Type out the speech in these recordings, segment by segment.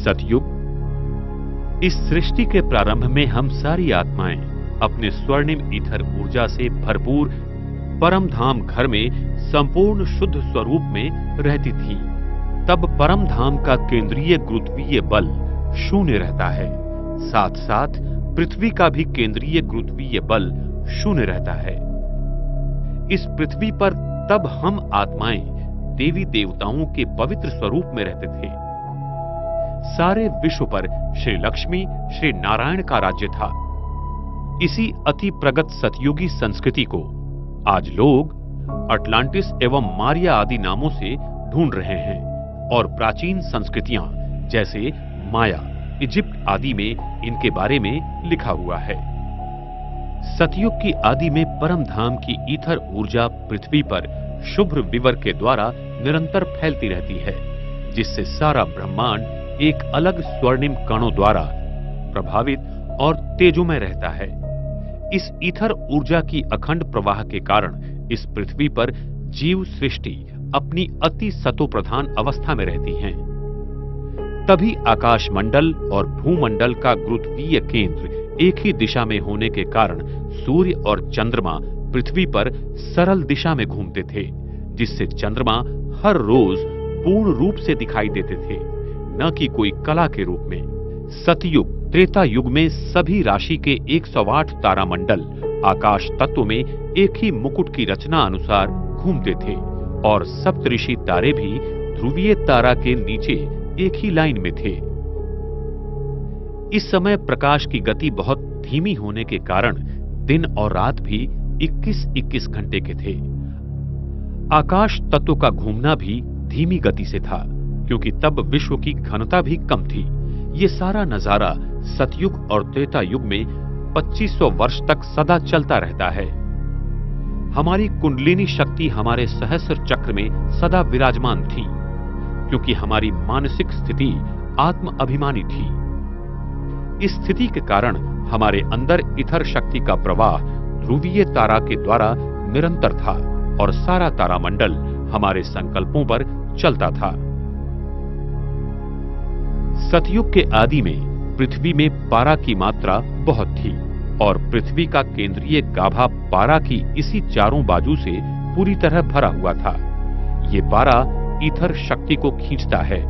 सतयुग। इस सृष्टि के प्रारंभ में हम सारी आत्माएं अपने स्वर्णिम ईथर ऊर्जा से भरपूर परम धाम घर में संपूर्ण शुद्ध स्वरूप में रहती थी। तब परम धाम का केंद्रीय गुरुत्वीय बल शून्य रहता है, साथ साथ पृथ्वी का भी केंद्रीय गुरुत्वीय बल शून्य रहता है। इस पृथ्वी पर तब हम आत्माएं देवी देवताओं के पवित्र स्वरूप में रहते थे। सारे विश्व पर श्री लक्ष्मी श्री नारायण का राज्य था। इसी अति प्रगत सतयुगी संस्कृति को आज लोग अटलांटिस एवं मारिया आदि नामों से ढूंढ रहे हैं और प्राचीन संस्कृतियां जैसे माया, इजिप्ट आदि में इनके बारे में लिखा हुआ है। सतयुग की आदि में परम धाम की ईथर ऊर्जा पृथ्वी पर शुभ्र विवर के द्वारा निरंतर फैलती रहती है, जिससे सारा ब्रह्मांड एक अलग स्वर्णिम कणों द्वारा प्रभावित और तेजोमय रहता है। इस ईथर ऊर्जा की अखंड प्रवाह के कारण इस पृथ्वी पर जीव सृष्टि अपनी अति सतोप्रधान अवस्था में रहती है। तभी आकाश मंडल और भूमंडल का गुरुत्वीय केंद्र एक ही दिशा में होने के कारण सूर्य और चंद्रमा पृथ्वी पर सरल दिशा में घूमते थे, जिससे चंद्रमा हर रोज पूर्ण रूप से दिखाई देते थे, न कि कोई कला के रूप में। सतयुग त्रेता युग में सभी राशि के 108 तारामंडल आकाश तत्व में एक ही मुकुट की रचना अनुसार घूमते थे और सप्तऋषि तारे भी ध्रुवीय तारा के नीचे एक ही लाइन में थे। इस समय प्रकाश की गति बहुत धीमी होने के कारण दिन और रात भी 21-21 घंटे के थे। आकाश तत्व का घूमना भी धीमी गति से था, क्योंकि तब विश्व की घनता भी कम थी। ये सारा नजारा सतयुग और त्रेता युग में 2500 वर्ष तक सदा चलता रहता है। हमारी कुंडलिनी शक्ति हमारे सहस्र चक्र में सदा विराजमान थी, क्योंकि हमारी मानसिक स्थिति आत्म अभिमानी थी। इस स्थिति के कारण हमारे अंदर इथर शक्ति का प्रवाह ध्रुवीय तारा के द्वारा निरंतर था और सारा तारामंडल हमारे संकल्पों पर चलता था। सतयुग के आदि में पृथ्वी में पारा की मात्रा बहुत थी और पृथ्वी का केंद्रीय गाभा पारा की इसी चारों बाजू से पूरी तरह भरा हुआ था। ये पारा ईथर शक्ति को खींचता है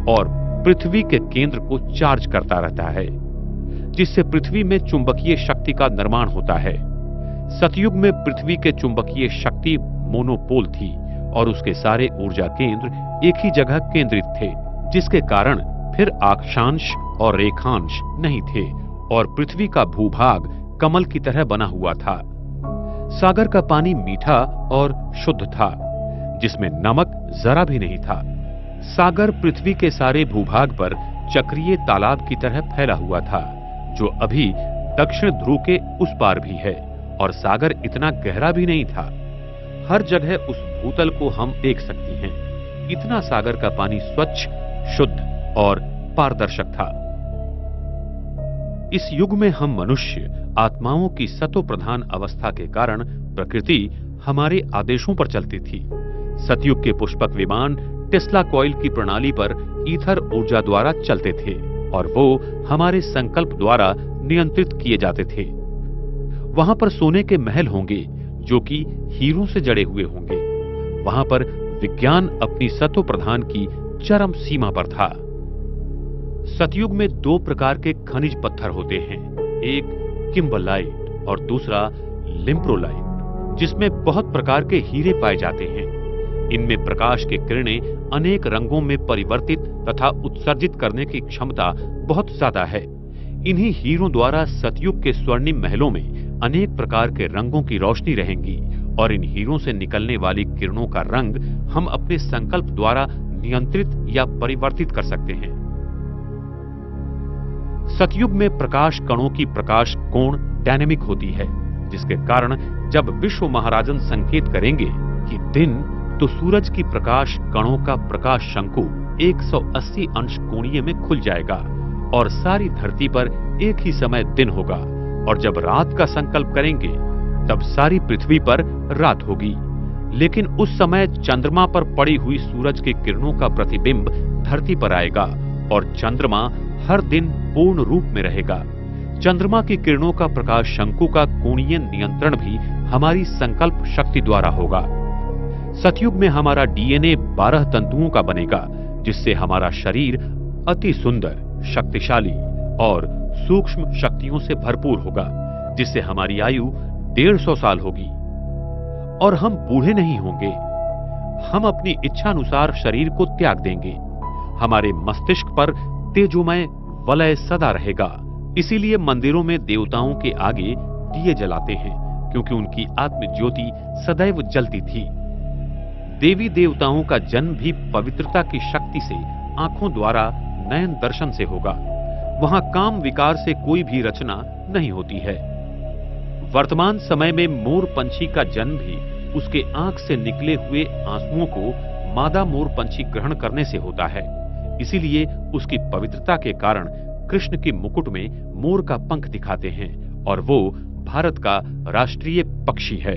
और पृथ्वी के केंद्र को चार्ज करता रहता है, जिससे पृथ्वी में चुंबकीय शक्ति का निर्माण होता है। सतयुग में पृथ्वी के चुंबकीय शक्ति मोनोपोल थी और उसके सारे ऊर्जा केंद्र एक ही जगह केंद्रित थे, जिसके कारण फिर अक्षांश और रेखांश नहीं थे और पृथ्वी का भूभाग कमल की तरह बना हुआ था। सागर का पानी मीठा और शुद्ध था, जिसमें नमक जरा भी नहीं था। सागर पृथ्वी के सारे भूभाग पर चक्रीय तालाब की तरह फैला हुआ था, जो अभी दक्षिण ध्रुव के उस पार भी है, और सागर इतना गहरा भी नहीं था। हर जगह उस भूतल को हम देख सकती हैं। इतना सागर का पानी स्वच्छ, शुद्ध और पारदर्शक था। इस युग में हम मनुष्य आत्माओं की सतो प्रधान अवस्था के कारण प्रकृति हमारे आदेशों पर चलती थी। सतयुग के पुष्पक विमान टेस्ला कॉइल की प्रणाली पर ईथर ऊर्जा द्वारा चलते थे और वो हमारे संकल्प द्वारा नियंत्रित किए जाते थे। वहां पर सोने के महल होंगे जो कि हीरों से जड़े हुए होंगे। वहां पर विज्ञान अपनी सतो प्रधान की चरम सीमा पर था। सतयुग में दो प्रकार के खनिज पत्थर होते हैं, एक किम्बरलाइट और दूसरा लिम्प्रोलाइट, जिसमें बहुत प्रकार के हीरे पाए जाते हैं। इनमें प्रकाश की किरणें अनेक रंगों में परिवर्तित तथा उत्सर्जित करने की क्षमता बहुत ज्यादा है। इन्हीं हीरों द्वारा सतयुग के स्वर्णिम महलों में अनेक प्रकार के रंगों की रोशनी रहेंगी और इन हीरों से निकलने वाली किरणों का रंग हम अपने संकल्प द्वारा नियंत्रित या परिवर्तित कर सकते हैं। सतयुग में प्रकाश कणों की प्रकाश कोण डायनेमिक होती है, जिसके कारण जब विश्व महाराजन संकेत करेंगे कि दिन, तो सूरज की प्रकाश कणों का प्रकाश शंकु 180 अंश कोणीय में खुल जाएगा और सारी धरती पर एक ही समय दिन होगा, और जब रात का संकल्प करेंगे तब सारी पृथ्वी पर रात होगी। लेकिन उस समय चंद्रमा पर पड़ी हुई सूरज की किरणों का प्रतिबिंब धरती पर आएगा और चंद्रमा हर दिन पूर्ण रूप में रहेगा। चंद्रमा की किरणों का प्रकाश शंकु का कोणीय नियंत्रण भी हमारी संकल्प शक्ति द्वारा होगा। सतयुग में हमारा डीएनए 12 तंतुओं का बनेगा, जिससे हमारा शरीर अति सुंदर, शक्तिशाली और सूक्ष्म शक्तियों से भरपूर होगा, जिससे हमारी आयु 150 साल होगी और हम बूढ़े नहीं होंगे। हम अपनी इच्छानुसार शरीर को त्याग देंगे। हमारे मस्तिष्क पर तेजोमय वलय सदा रहेगा। इसीलिए मंदिरों में देवताओं के आगे दिए जलाते हैं, क्योंकि उनकी आत्म ज्योति सदैव जलती थी। देवी देवताओं का जन्म भी पवित्रता की शक्ति से आंखों द्वारा नयन दर्शन से होगा। वहां काम विकार से कोई भी रचना नहीं होती है। वर्तमान समय में मोर पंछी का जन्म भी उसके आंख से निकले हुए आंसुओं को मादा मोर पंछी ग्रहण करने से होता है। इसीलिए उसकी पवित्रता के कारण कृष्ण के मुकुट में मोर का पंख दिखाते हैं और वो भारत का राष्ट्रीय पक्षी है।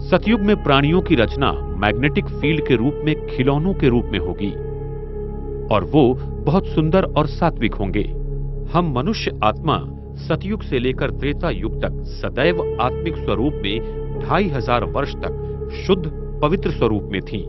सतयुग में प्राणियों की रचना मैग्नेटिक फील्ड के रूप में खिलौनों के रूप में होगी और वो बहुत सुंदर और सात्विक होंगे। हम मनुष्य आत्मा सतयुग से लेकर त्रेता युग तक सदैव आत्मिक स्वरूप में 2500 वर्ष तक शुद्ध पवित्र स्वरूप में थी।